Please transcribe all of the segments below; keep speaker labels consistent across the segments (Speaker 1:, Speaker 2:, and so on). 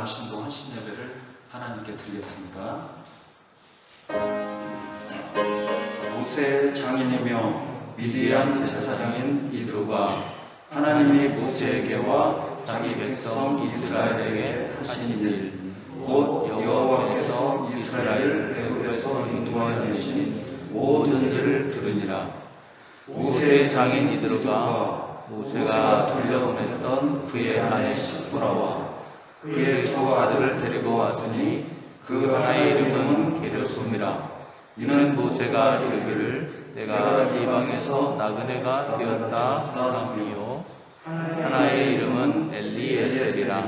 Speaker 1: 신동하신 예배를 하나님께 드리겠습니다. 모세의 장인이며 위대한 제사장인 이드로가 하나님이 모세에게와 자기 백성 이스라엘에게 하신 일, 곧 여호와께서 이스라엘을 애굽에서 인도하여 내신 모든 일을 들으니라. 모세의 장인 이드로가 모세가 돌려보냈던 그의 아내 시프라와 그의 두 아들을 데리고 왔으니 그 하나의 이름은 게르솜이라. 이는 모세가 이르기를 내가 이방에서 나그네가 되었다 함이요 하나의 이름은 엘리에셀이라.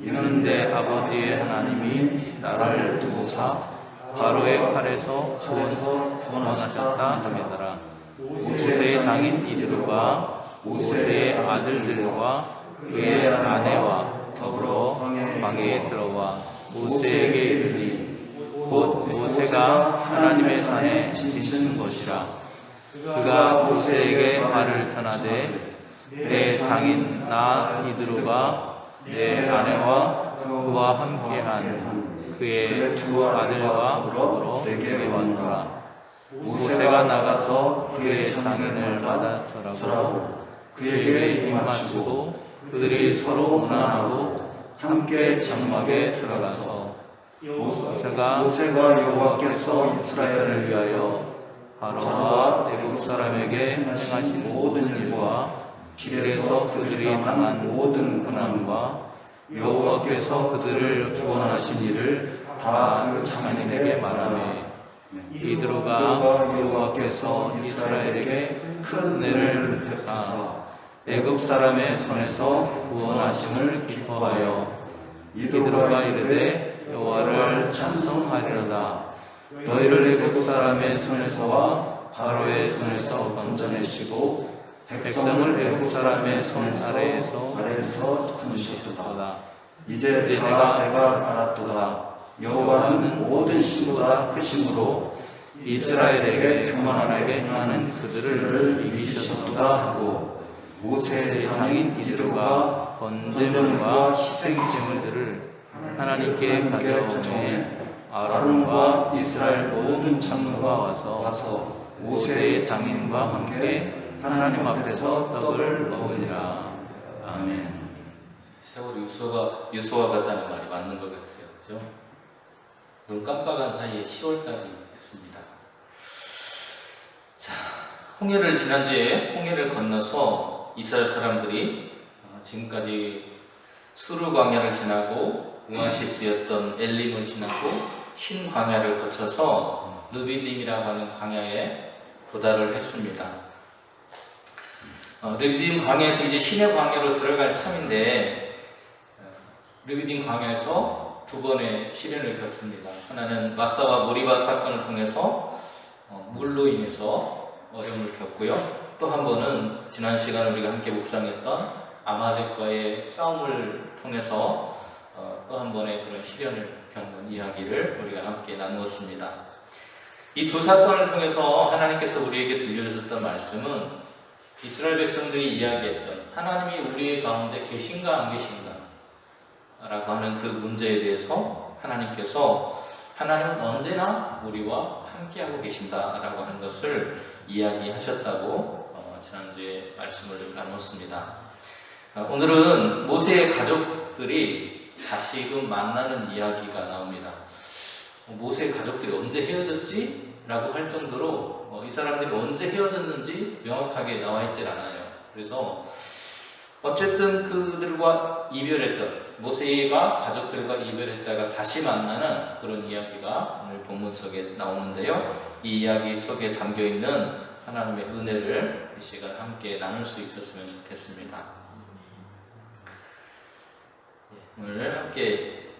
Speaker 1: 이는 내 아버지의 하나님이 나를 도우사 바로의 팔에서 구원하셨다 함이더라. 모세의 장인 이드로가 모세의 아들들과 그의 아내와 더불어 광야에 들어와 모세에게 이르니 곧 모세가 하나님의 산에 지신 것이라. 그가 모세에게 말을 전하되 내 장인 나 이드로가 내 아내와 그와 함께한 그의 두 아들과 더불어 내게 왔노라. 모세가 나가서 그의 장인을 받아 절하고 그에게 입맞추고 그들이 서로 문안하고 함께 장막에 들어가서 모세가 여호와께서 이스라엘을 위하여 바로와 애국 사람에게 행하신 모든 일과 길에서 그들이 당한 모든 고난과 여호와께서 그들을 구원하신 일을 다 그 장인에게 말하매 이드로가 여호와께서 이스라엘에게 큰 은혜를 베푸사 애굽 사람의 손에서 구원하심을 기뻐하여 이드로가 이르되 여호와를 찬송하리로다. 너희를 애굽 사람의 손에서와 바로의 손에서 건져내시고 백성을 애굽 사람의 손 아래에서 건지셨도다. 이제 내가 알았도다. 여호와는 모든 신보다 크심으로 이스라엘에게 교만하게 행하는 그들을 이기셨도다 하고 모세의 장인 이드로가 번제물과 희생제물들을 하나님께 가져오매 아론과 이스라엘 모든 장로가 와서 모세의 장인과 함께 하나님 앞에서 떡을 먹으니라. 아멘.
Speaker 2: 세월이 유서와 같다는 말이 맞는 것 같아요. 그죠? 눈 깜빡한 사이에 10월달이 됐습니다. 자, 지난주에 홍해를 건너서 이스라엘 사람들이 지금까지 수르 광야를 지나고 오아시스였던 엘림을 지나고 신 광야를 거쳐서 르비딤이라고 하는 광야에 도달을 했습니다. 르비딤 광야에서 이제 신의 광야로 들어갈 참인데 르비딤 광야에서 두 번의 시련을 겪습니다. 하나는 마사와 모리바 사건을 통해서 물로 인해서 어려움을 겪고요. 또 한 번은 지난 시간 우리가 함께 묵상했던 아말렉과의 싸움을 통해서 또 한 번의 그런 시련을 겪는 이야기를 우리가 함께 나누었습니다. 이 두 사건을 통해서 하나님께서 우리에게 들려주셨던 말씀은 이스라엘 백성들이 이야기했던 하나님이 우리 가운데 계신가 안 계신가 라고 하는 그 문제에 대해서 하나님은 언제나 우리와 함께하고 계신다 라고 하는 것을 이야기하셨다고 지난주에 말씀을 나눴습니다. 오늘은 모세의 가족들이 다시금 만나는 이야기가 나옵니다. 모세의 가족들이 언제 헤어졌지? 라고 할 정도로 이 사람들이 언제 헤어졌는지 명확하게 나와 있질 않아요. 그래서 어쨌든 그들과 이별했던 모세가 가족들과 이별했다가 다시 만나는 그런 이야기가 오늘 본문 속에 나오는데요. 이 이야기 속에 담겨있는 하나님의 은혜를 이 시간 함께 나눌 수 있었으면 좋겠습니다. 오늘 함께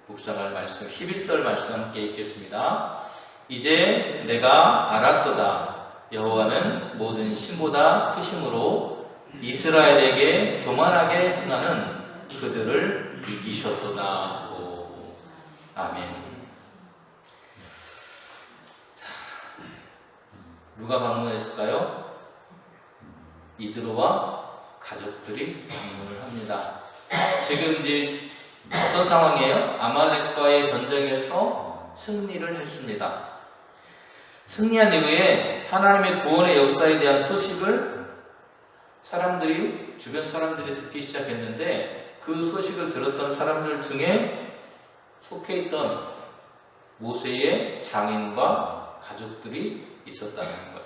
Speaker 2: 묵상할 말씀 11절 말씀 함께 읽겠습니다. 이제 내가 알았도다. 여호와는 모든 신보다 크심으로 이스라엘에게 교만하게 행하는 그들을 이기셨도다. 아멘. 자, 누가 방문했을까요? 이드로와 가족들이 방문을 합니다. 지금 이제 어떤 상황이에요? 아말렉과의 전쟁에서 승리를 했습니다. 승리한 이후에 하나님의 구원의 역사에 대한 소식을 주변 사람들이 듣기 시작했는데, 그 소식을 들었던 사람들 중에 속해 있던 모세의 장인과 가족들이 있었다는 거예요.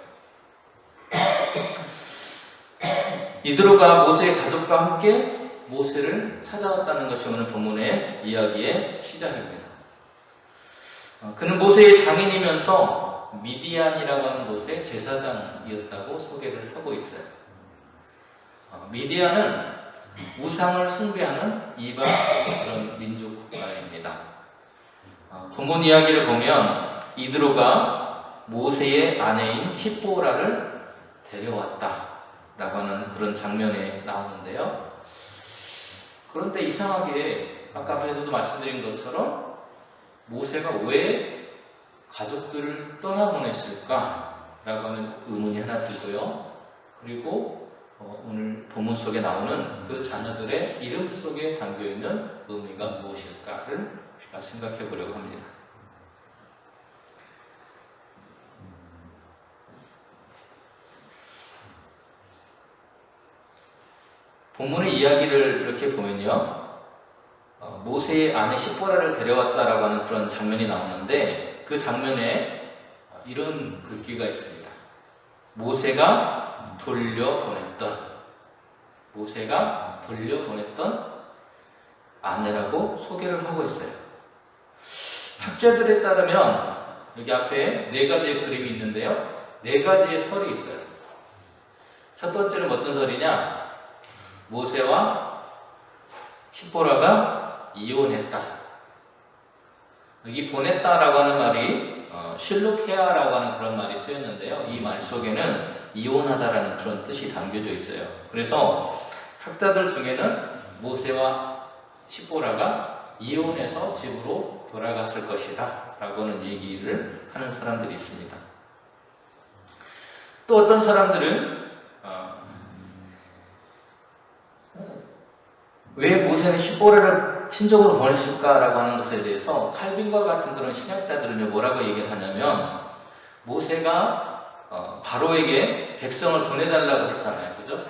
Speaker 2: 이드로가 모세의 가족과 함께 모세를 찾아왔다는 것이 오늘 본문의 이야기의 시작입니다. 그는 모세의 장인이면서 미디안이라고 하는 곳의 제사장이었다고 소개를 하고 있어요. 미디안은 우상을 숭배하는 이방 그런 민족 국가입니다. 본문 이야기를 보면 이드로가 모세의 아내인 시보라를 데려왔다라고 하는 그런 장면이 나오는데요. 그런데 이상하게 아까 앞에서도 말씀드린 것처럼 모세가 왜 가족들을 떠나보냈을까라고 하는 의문이 하나 들고요. 그리고 오늘 본문 속에 나오는 그 자녀들의 이름 속에 담겨있는 의미가 무엇일까를 우리가 생각해 보려고 합니다. 본문의 이야기를 이렇게 보면요, 모세의 아내 시보라를 데려왔다라고 하는 그런 장면이 나오는데, 그 장면에 이런 글귀가 있습니다. 모세가 돌려보냈던 아내라고 소개를 하고 있어요. 학자들에 따르면 여기 앞에 4가지의 그림이 있는데요, 4가지의 설이 있어요. 첫 번째는 어떤 설이냐? 모세와 시보라가 이혼했다. 여기 보냈다라고 하는 말이 실룩해야라고 하는 그런 말이 쓰였는데요, 이 말 속에는 이혼하다라는 그런 뜻이 담겨져 있어요. 그래서 학자들 중에는 모세와 시보라가 이혼해서 집으로 돌아갔을 것이다 라고 하는 얘기를 하는 사람들이 있습니다. 또 어떤 사람들은 왜 모세는 시보라를 친족으로 보냈을까라고 하는 것에 대해서 칼빈과 같은 그런 신학자들은 뭐라고 얘기를 하냐면, 모세가 바로에게 백성을 보내달라고 했잖아요, 그죠?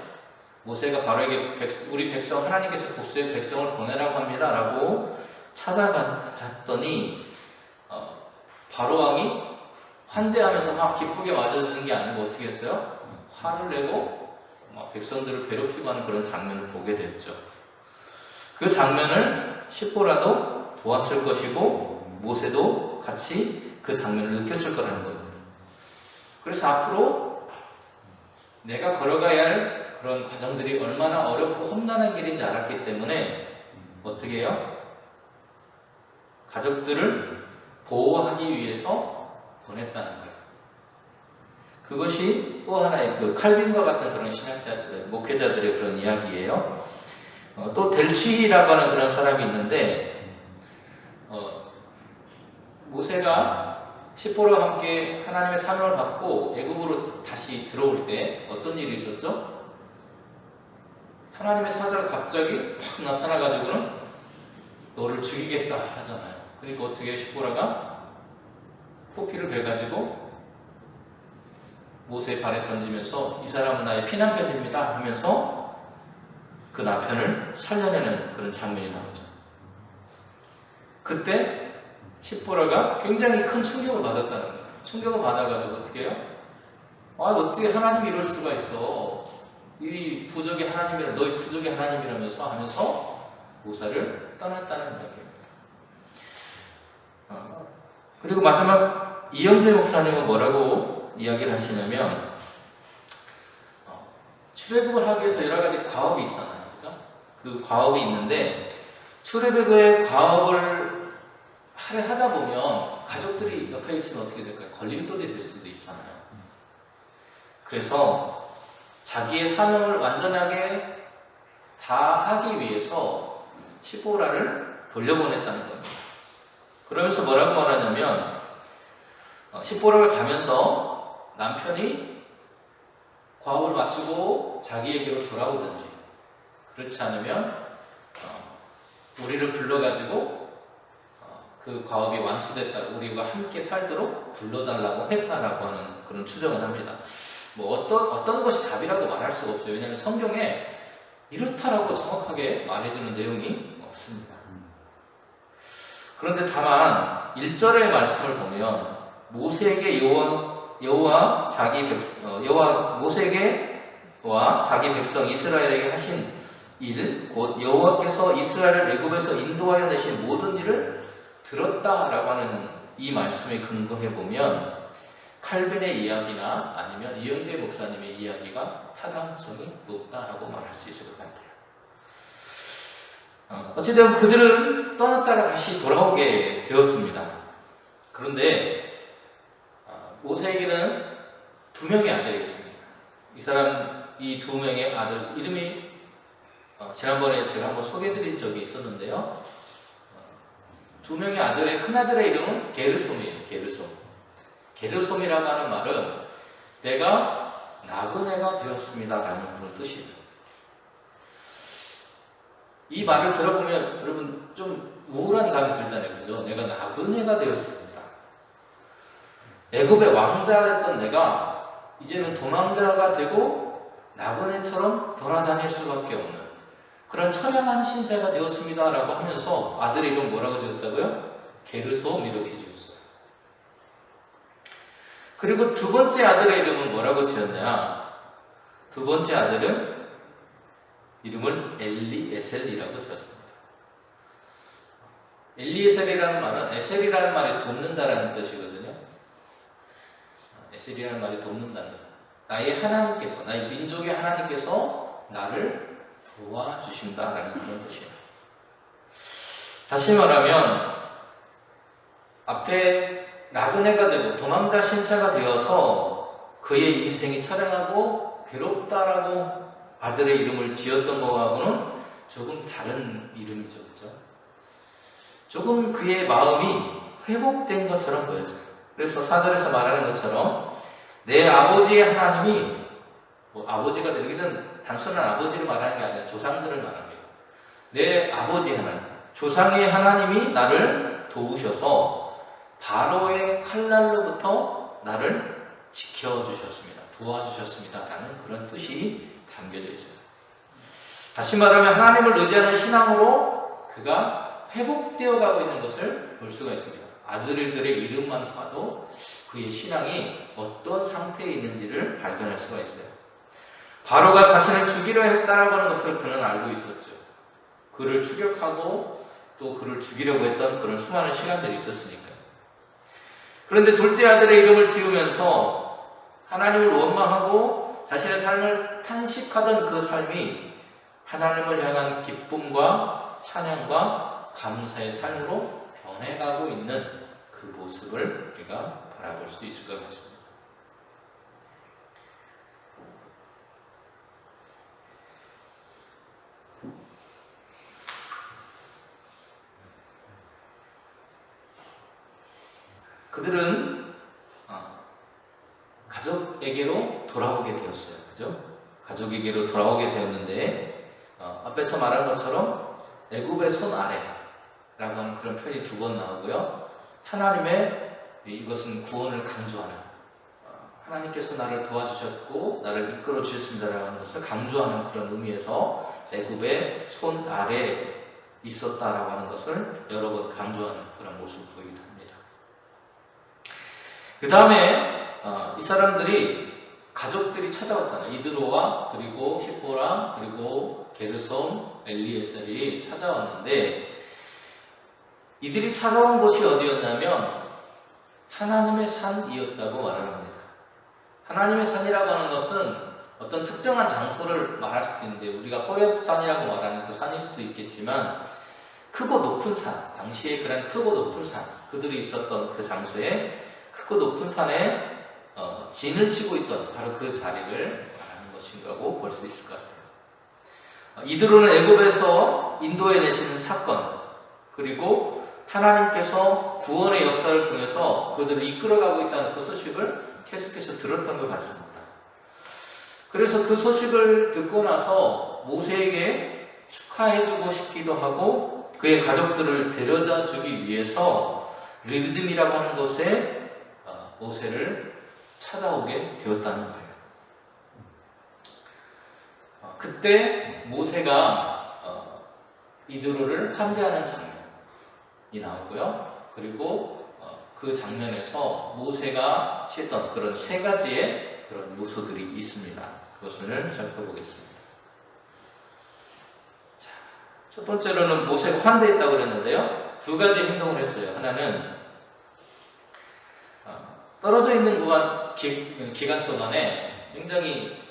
Speaker 2: 모세가 바로에게 우리 백성, 하나님께서 복수의 백성을 보내라고 합니다 라고 찾아갔더니 바로 왕이 환대하면서 막 기쁘게 맞아주는 게 아니고 어떻게 했어요? 화를 내고 막 백성들을 괴롭히고 하는 그런 장면을 보게 됐죠. 그 장면을 시보라도 보았을 것이고 모세도 같이 그 장면을 느꼈을 거라는 겁니다. 그래서 앞으로 내가 걸어가야 할 그런 과정들이 얼마나 어렵고 험난한 길인지 알았기 때문에 어떻게 해요? 가족들을 보호하기 위해서 보냈다는 거예요. 그것이 또 하나의 그 칼빈과 같은 그런 신학자들, 목회자들의 그런 이야기예요. 또 델취라고 하는 그런 사람이 있는데, 모세가 시보라와 함께 하나님의 사명을 받고 애굽으로 다시 들어올 때 어떤 일이 있었죠? 하나님의 사자가 갑자기 팍 나타나가지고는 너를 죽이겠다 하잖아요. 그러니까 어떻게 시보라가 포피를 베가지고 모세의 발에 던지면서 이 사람은 나의 피난편입니다 하면서 그 남편을 살려내는 그런 장면이 나오죠. 그때 시보라가 굉장히 큰 충격을 받았다는 거예요. 충격을 받아가지고 어떻게 해요? 어떻게 하나님이 이럴 수가 있어. 이 부족의 하나님이라, 너희 부족의 하나님이라면서 하면서 모세를 떠났다는 이야기입니다. 그리고 마지막 이영재 목사님은 뭐라고 이야기를 하시냐면, 출애굽을 하기 위해서 여러 가지 과업이 있잖아요, 그죠? 그 과업이 있는데 출애굽의 과업을 하다 보면 가족들이 옆에 있으면 어떻게 될까요? 걸림돌이 될 수도 있잖아요. 그래서 자기의 사명을 완전하게 다 하기 위해서 시보라를 돌려보냈다는 겁니다. 그러면서 뭐라고 말하냐면, 시보라가 가면서 남편이 과업을 마치고 자기에게로 돌아오든지, 그렇지 않으면 우리를 불러가지고 그 과업이 완수됐다, 우리가 함께 살도록 불러달라고 했다라고 하는 그런 추정을 합니다. 뭐 어떤 것이 답이라고 말할 수가 없어요. 왜냐하면 성경에 이렇다라고 정확하게 말해주는 내용이 없습니다. 그런데 다만 1절의 말씀을 보면 모세에게 모세에게와 자기 백성 이스라엘에게 하신 일, 곧 여호와께서 이스라엘을 애굽에서 인도하여 내신 모든 일을 들었다라고 하는 이 말씀에 근거해 보면 칼빈의 이야기나 아니면 이영재 목사님의 이야기가 타당성이 높다라고 말할 수 있을 것 같아요. 어찌되면 그들은 떠났다가 다시 돌아오게 되었습니다. 그런데 모세에게는 2명의 아들이 있습니다. 이 2명의 아들 이름이 지난번에 제가 한번 소개해드린 적이 있었는데요. 2명의 아들의 큰아들의 이름은 게르솜이에요. 게르솜이라고 하는 말은 내가 나그네가 되었습니다라는 그런 뜻이에요. 이 말을 들어보면 여러분 좀 우울한 감이 들잖아요. 그죠? 내가 나그네가 되었습니다. 애굽의 왕자였던 내가 이제는 도망자가 되고 나그네처럼 돌아다닐 수밖에 없는 그런 처량한 신세가 되었습니다라고 하면서 아들의 이름 뭐라고 지었다고요? 게르솜 이렇게 지었어요. 그리고 2번째 아들의 이름은 뭐라고 지었냐? 2번째 아들은 이름을 엘리에셀이라고 지었습니다. 엘리에셀이라는 말은 에셀이라는 말이 돕는다라는 뜻이거든요. 에셀이라는 말이 돕는다는 것. 나의 하나님께서, 나의 민족의 하나님께서 나를 도와주신다라는 그런 뜻이에요. 다시 말하면 앞에 나그네가 되고 도망자 신세가 되어서 그의 인생이 처량하고 괴롭다라고 아들의 이름을 지었던 것하고는 조금 다른 이름이죠. 그렇죠? 조금 그의 마음이 회복된 것처럼 보여져요. 그래서 4절에서 말하는 것처럼 내 아버지의 하나님이 아버지가 되기 전 단순한 아버지를 말하는 게 아니라 조상들을 말합니다. 내 아버지 하나님, 조상의 하나님이 나를 도우셔서 바로의 칼날로부터 나를 지켜주셨습니다. 도와주셨습니다. 라는 그런 뜻이 담겨져 있어요. 다시 말하면 하나님을 의지하는 신앙으로 그가 회복되어 가고 있는 것을 볼 수가 있습니다. 아들들의 이름만 봐도 그의 신앙이 어떤 상태에 있는지를 발견할 수가 있어요. 바로가 자신을 죽이려 했다라고 하는 것을 그는 알고 있었죠. 그를 추격하고 또 그를 죽이려고 했던 그런 수많은 시간들이 있었으니까요. 그런데 둘째 아들의 이름을 지으면서 하나님을 원망하고 자신의 삶을 탄식하던 그 삶이 하나님을 향한 기쁨과 찬양과 감사의 삶으로 변해가고 있는 그 모습을 우리가 바라볼 수 있을 것 같습니다. 그들은 가족에게로 돌아오게 되었어요. 그죠? 가족에게로 돌아오게 되었는데 앞에서 말한 것처럼 애굽의 손 아래라고 하는 그런 표현이 2번 나오고요. 하나님의 이것은 구원을 강조하는 하나님께서 나를 도와주셨고 나를 이끌어 주셨습니다라고 하는 것을 강조하는 그런 의미에서 애굽의 손 아래에 있었다라고 하는 것을 여러 번 강조하는 그런 모습을 보이기도 합니다. 그 다음에 이 사람들이 가족들이 찾아왔잖아요. 이드로와 그리고 시보라 그리고 게르솜, 엘리에셀이 찾아왔는데 이들이 찾아온 곳이 어디였냐면 하나님의 산이었다고 말을 합니다. 하나님의 산이라고 하는 것은 어떤 특정한 장소를 말할 수도 있는데 우리가 호렙산이라고 말하는 그 산일 수도 있겠지만 크고 높은 산, 당시에 그런 크고 높은 산, 그들이 있었던 그 장소에 크고 높은 산에 진을 치고 있던 바로 그 자리를 말하는 것인가고 볼 수 있을 것 같습니다. 이드로는 애굽에서 인도해 내시는 사건 그리고 하나님께서 구원의 역사를 통해서 그들을 이끌어가고 있다는 그 소식을 계속해서 들었던 것 같습니다. 그래서 그 소식을 듣고 나서 모세에게 축하해주고 싶기도 하고 그의 가족들을 데려다 주기 위해서 르비딤이라고 하는 곳에 모세를 찾아오게 되었다는 거예요. 그때 모세가 이드로를 환대하는 장면이 나오고요. 그리고 그 장면에서 모세가 취했던 그런 세 가지의 그런 요소들이 있습니다. 그것을 살펴보겠습니다. 자, 첫 번째로는 모세가 환대했다고 그랬는데요. 두 가지 행동을 했어요. 하나는 떨어져 있는 기간 동안에 굉장히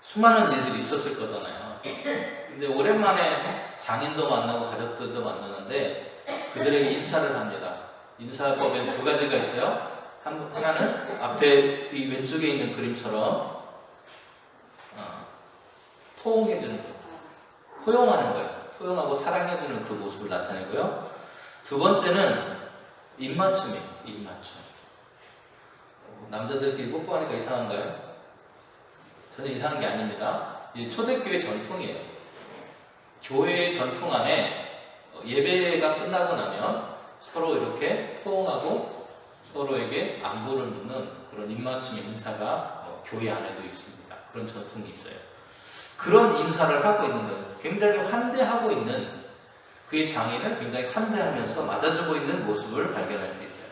Speaker 2: 수많은 일들이 있었을 거잖아요. 근데 오랜만에 장인도 만나고 가족들도 만나는데 그들에게 인사를 합니다. 인사법엔 두 가지가 있어요. 하나는 앞에 이 왼쪽에 있는 그림처럼 포옹해주는 거예요. 포용하는 거예요. 포용하고 사랑해주는 그 모습을 나타내고요. 두 번째는 입맞춤이에요. 입맞춤. 남자들끼리 뽀뽀하니까 이상한가요? 전혀 이상한 게 아닙니다. 이제 초대교회 전통이에요. 교회의 전통 안에 예배가 끝나고 나면 서로 이렇게 포옹하고 서로에게 안부를 묻는 그런 입맞춤 인사가 교회 안에도 있습니다. 그런 전통이 있어요. 그런 인사를 하고 있는 거예요. 굉장히 환대하고 있는 그의 장인을 굉장히 환대하면서 맞아주고 있는 모습을 발견할 수 있어요.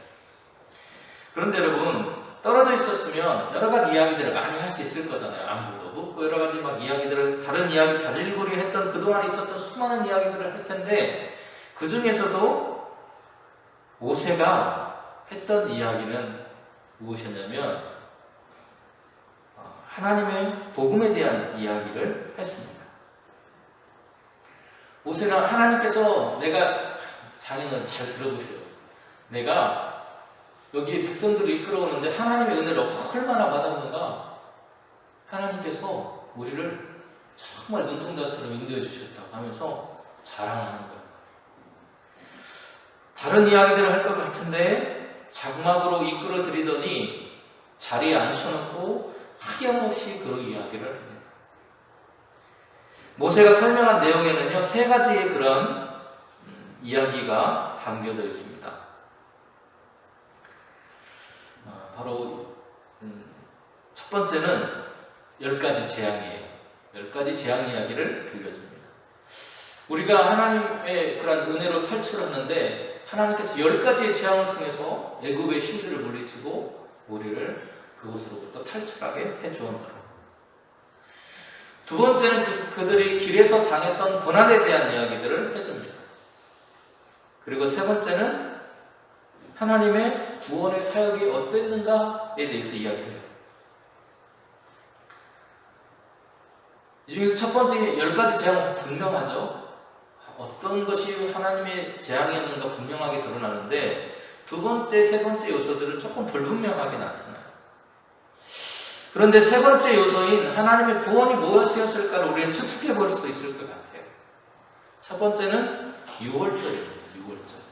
Speaker 2: 그런데 여러분, 떨어져 있었으면 여러 가지 이야기들을 많이 할 수 있을 거잖아요. 안부도 묻고 여러 가지 막 이야기들을, 다른 이야기 자질구리 했던 그동안 있었던 수많은 이야기들을 할 텐데 그 중에서도 모세가 했던 이야기는 무엇이었냐면 하나님의 복음에 대한 이야기를 했습니다. 모세가 하나님께서 내가 장인은 잘 들어보세요. 내가 여기 백성들을 이끌어오는데 하나님의 은혜를 얼마나 받았는가. 하나님께서 우리를 정말 눈동자처럼 인도해 주셨다고 하면서 자랑하는 거예요. 다른 이야기들을 할 것 같은데 자막으로 이끌어 드리더니 자리에 앉혀놓고 하염없이 그 이야기를 해요. 모세가 설명한 내용에는요, 세 가지의 그런 이야기가 담겨져 있습니다. 바로 첫 번째는 10가지 재앙이에요. 10가지 재앙 이야기를 들려줍니다. 우리가 하나님의 그런 은혜로 탈출했는데 하나님께서 10가지의 재앙을 통해서 애굽의 신들을 물리치고 우리를 그곳으로부터 탈출하게 해주었노라. 두 번째는 그들이 길에서 당했던 고난에 대한 이야기들을 해줍니다. 그리고 세 번째는 하나님의 구원의 사역이 어땠는가에 대해서 이야기를 해요. 이 중에서 첫 번째 10가지 재앙은 분명하죠. 어떤 것이 하나님의 재앙이었는가 분명하게 드러나는데 두 번째, 세 번째 요소들은 조금 불분명하게 나타나요. 그런데 세 번째 요소인 하나님의 구원이 무엇이었을까를 우리는 추측해 볼 수 있을 것 같아요. 첫 번째는 6월절입니다. 6월절.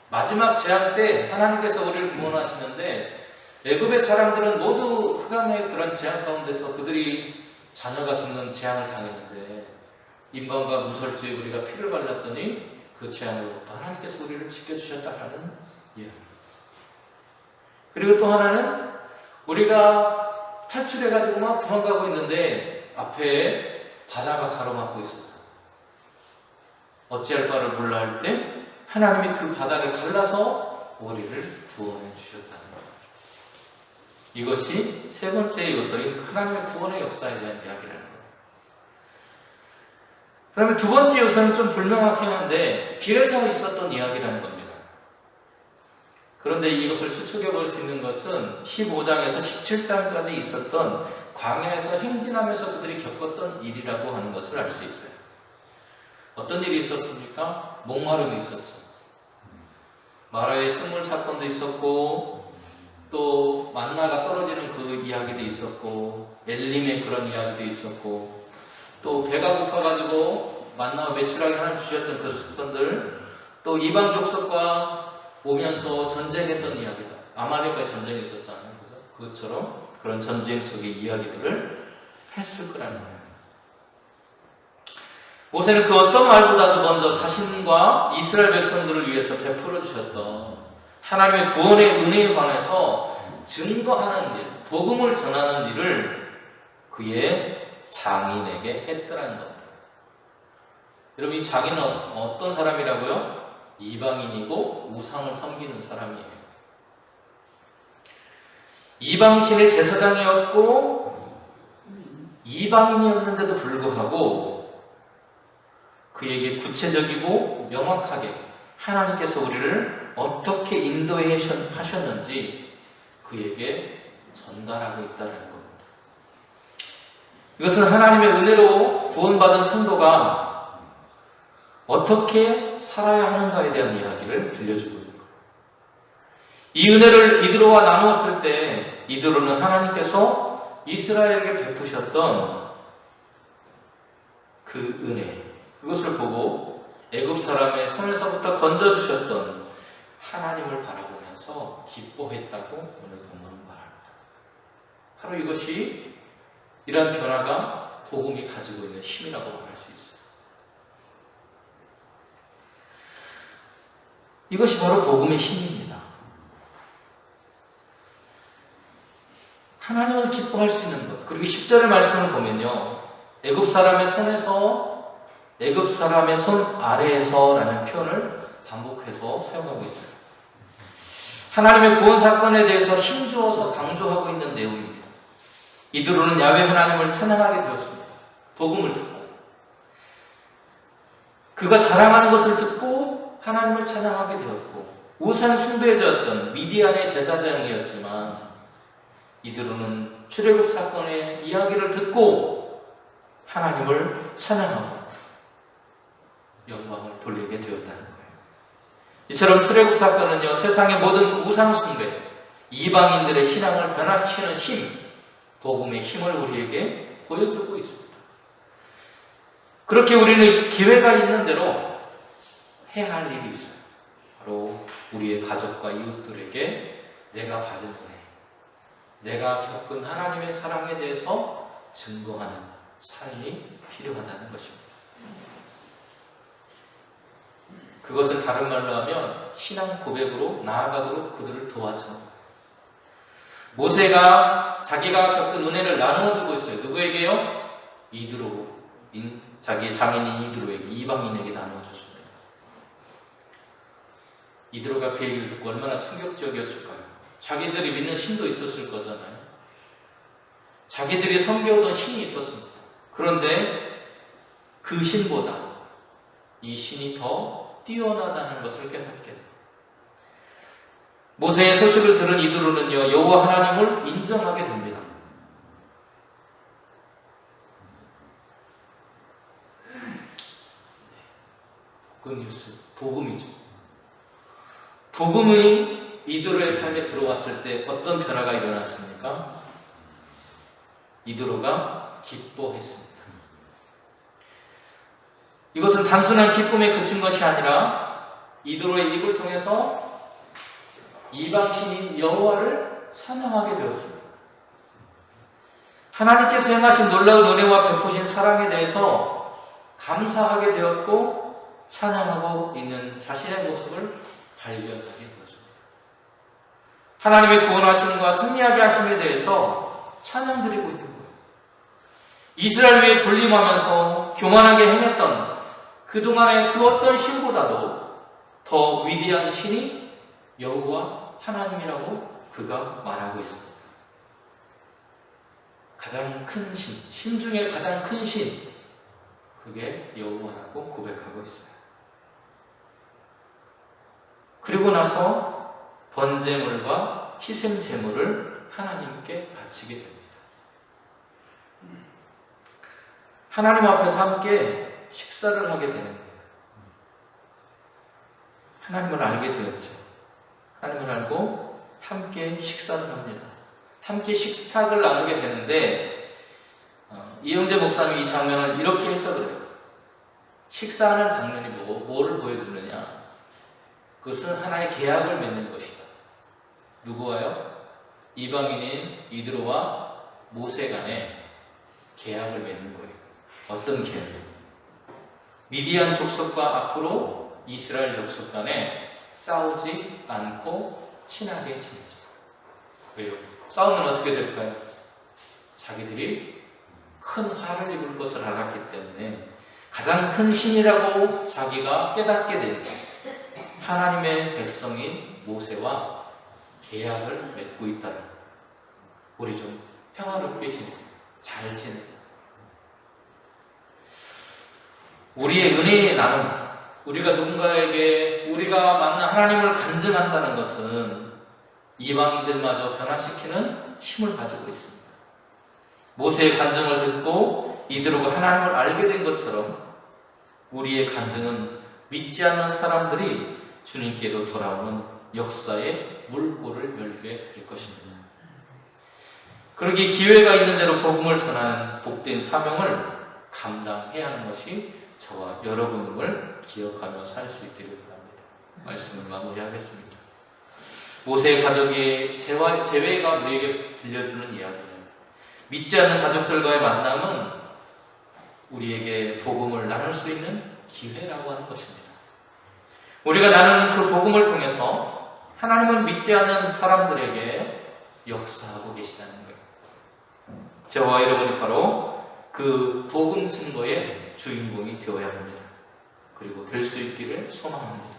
Speaker 2: 마지막 재앙 때 하나님께서 우리를 구원하시는데 애굽의 사람들은 모두 흑암의 그런 재앙 가운데서 그들이 자녀가 죽는 재앙을 당했는데 인방과 문설주에 우리가 피를 발랐더니 그 재앙으로부터 하나님께서 우리를 지켜주셨다는 이야기. 그리고 또 하나는 우리가 탈출해가지고 막 도망가고 있는데 앞에 바다가 가로막고 있었다. 어찌할 바를 몰라 할 때 하나님이 그 바다를 갈라서 우리를 구원해 주셨다는 거예요. 이것이 세 번째 요소인 하나님의 구원의 역사에 대한 이야기라는 거예요. 그다음에 두 번째 요소는 좀 불명확긴 한데 길에서 있었던 이야기라는 겁니다. 그런데 이것을 추측해 볼 수 있는 것은 15장에서 17장까지 있었던 광야에서 행진하면서 그들이 겪었던 일이라고 하는 것을 알 수 있어요. 어떤 일이 있었습니까? 목마름이 있었죠. 마라의 생물 사건도 있었고 또 만나가 떨어지는 그 이야기도 있었고 엘림의 그런 이야기도 있었고 또 배가 고파가지고 만나와 매출하게 하나님 주셨던 그 사건들, 또 이방 족속과 오면서 전쟁했던 이야기다. 아말렉과의 전쟁이 있었잖아요. 그죠? 그것처럼 그런 전쟁 속의 이야기들을 했을 거라는 거예요. 모세는 그 어떤 말보다도 먼저 자신과 이스라엘 백성들을 위해서 베풀어 주셨던 하나님의 구원의 은혜에 관해서 증거하는 일, 복음을 전하는 일을 그의 장인에게 했더라는 겁니다. 여러분, 이 장인은 어떤 사람이라고요? 이방인이고 우상을 섬기는 사람이에요. 이방신의 제사장이었고 이방인이었는데도 불구하고 그에게 구체적이고 명확하게 하나님께서 우리를 어떻게 인도하셨는지 그에게 전달하고 있다는 겁니다. 이것은 하나님의 은혜로 구원받은 성도가 어떻게 살아야 하는가에 대한 이야기를 들려주고 있는 거예요. 이 은혜를 이드로와 나누었을 때 이드로는 하나님께서 이스라엘에게 베푸셨던 그 은혜, 그것을 보고 애굽 사람의 손에서부터 건져주셨던 하나님을 바라보면서 기뻐했다고 오늘 본문은 말합니다. 바로 이것이 이러한 변화가 복음이 가지고 있는 힘이라고 말할 수 있어요. 이것이 바로 복음의 힘입니다. 하나님을 기뻐할 수 있는 것. 그리고 10절의 말씀을 보면요, 애굽 사람의 손에서, 애굽 사람의 손 아래에서라는 표현을 반복해서 사용하고 있어요. 하나님의 구원 사건에 대해서 힘주어서 강조하고 있는 내용입니다. 이드로는 야훼 하나님을 찬양하게 되었습니다. 복음을 듣고 그가 자랑하는 것을 듣고 하나님을 찬양하게 되었고, 우상 숭배자였던 미디안의 제사장이었지만 이드로는 출애굽 사건의 이야기를 듣고 하나님을 찬양하고 영광을 돌리게 되었다는 거예요. 이처럼 출애굽 사건은요, 세상의 모든 우상 숭배, 이방인들의 신앙을 변화시키는 힘, 복음의 힘을 우리에게 보여주고 있습니다. 그렇게 우리는 기회가 있는 대로 해야 할 일이 있어요. 바로 우리의 가족과 이웃들에게 내가 받은 은혜, 내가 겪은 하나님의 사랑에 대해서 증거하는 삶이 필요하다는 것입니다. 그것을 다른 말로 하면 신앙 고백으로 나아가도록 그들을 도와줘. 모세가 자기가 겪은 은혜를 나누어주고 있어요. 누구에게요? 이드로, 자기 장인인 이드로에게, 이방인에게 나누어줬습니다. 이드로가 그 얘기를 듣고 얼마나 충격적이었을까요? 자기들이 믿는 신도 있었을 거잖아요. 자기들이 섬겨오던 신이 있었습니다. 그런데 그 신보다 이 신이 더 뛰어나다는 것을 깨닫게 됩니다. 모세의 소식을 들은 이드로는요, 여호와 하나님을 인정하게 됩니다. 굿뉴스, 복음이죠. 복음이 이드로의 삶에 들어왔을 때 어떤 변화가 일어났습니까? 이드로가 기뻐했습니다. 이것은 단순한 기쁨에 그친 것이 아니라 이드로의 입을 통해서 이방신인 여호와를 찬양하게 되었습니다. 하나님께서 행하신 놀라운 은혜와 베푸신 사랑에 대해서 감사하게 되었고 찬양하고 있는 자신의 모습을 발견하게 되었습니다. 하나님의 구원하심과 승리하게 하심에 대해서 찬양드리고 있는 거예요. 이스라엘 위에 군림하면서 교만하게 행했던 그동안의 그 어떤 신보다도 더 위대한 신이 여호와 하나님이라고 그가 말하고 있습니다. 가장 큰 신, 신 중에 가장 큰 신, 그게 여호와라고 고백하고 있어요. 그리고 나서 번제물과 희생제물을 하나님께 바치게 됩니다. 하나님 앞에서 함께 식사를 하게 되는 거예요. 하나님을 알게 되었죠. 하나님을 알고 함께 식사를 합니다. 함께 식탁을 나누게 되는데 이영재 목사님이 이 장면을 이렇게 해석을 해요. 식사하는 장면이 뭐를 보여주느냐? 그것은 하나의 계약을 맺는 것이다. 누구와요? 이방인인 이드로와 모세 간에 계약을 맺는 거예요. 어떤 계약이요? 미디안 족속과 앞으로 이스라엘 족속 간에 싸우지 않고 친하게 지내자. 왜요? 싸우면 어떻게 될까요? 자기들이 큰 화를 입을 것을 알았기 때문에 가장 큰 신이라고 자기가 깨닫게 되니까 하나님의 백성인 모세와 계약을 맺고 있다는 거예요. 우리 좀 평화롭게 지내자. 잘 지내자. 우리의 은혜의 나눔, 우리가 누군가에게 우리가 만난 하나님을 간증한다는 것은 이방인들마저 변화시키는 힘을 가지고 있습니다. 모세의 간증을 듣고 이들과 하나님을 알게 된 것처럼 우리의 간증은 믿지 않는 사람들이 주님께로 돌아오는 역사의 물꼬를 열게 될 것입니다. 그러기에 기회가 있는 대로 복음을 전하는 복된 사명을 감당해야 하는 것이 저와 여러분을 기억하며 살 수 있기를 바랍니다. 말씀을 마무리하겠습니다. 모세의 가족의 재회가 우리에게 들려주는 이야기는 믿지 않는 가족들과의 만남은 우리에게 복음을 나눌 수 있는 기회라고 하는 것입니다. 우리가 나누는 그 복음을 통해서 하나님을 믿지 않는 사람들에게 역사하고 계시다는 거예요. 저와 여러분이 바로 그 복음 증거의 주인공이 되어야 합니다. 그리고 될 수 있기를 소망합니다.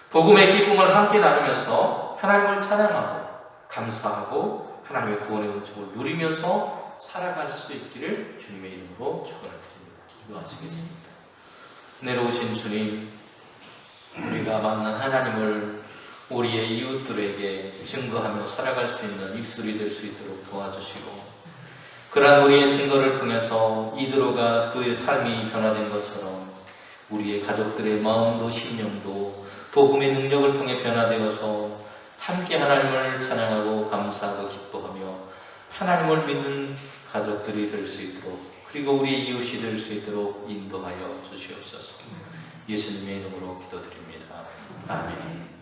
Speaker 2: 복음의 기쁨을 함께 나누면서 하나님을 찬양하고 감사하고 하나님의 구원의 은총을 누리면서 살아갈 수 있기를 주님의 이름으로 축원을 드립니다. 기도하시겠습니다. 내려오신 주님, 우리가 만난 하나님을 우리의 이웃들에게 증거하며 살아갈 수 있는 입술이 될 수 있도록 도와주시고, 그러한 우리의 증거를 통해서 이드로가 그의 삶이 변화된 것처럼 우리의 가족들의 마음도 심령도 복음의 능력을 통해 변화되어서 함께 하나님을 찬양하고 감사하고 기뻐하며 하나님을 믿는 가족들이 될 수 있도록, 그리고 우리의 이웃이 될 수 있도록 인도하여 주시옵소서. 예수님의 이름으로 기도드립니다. 아멘.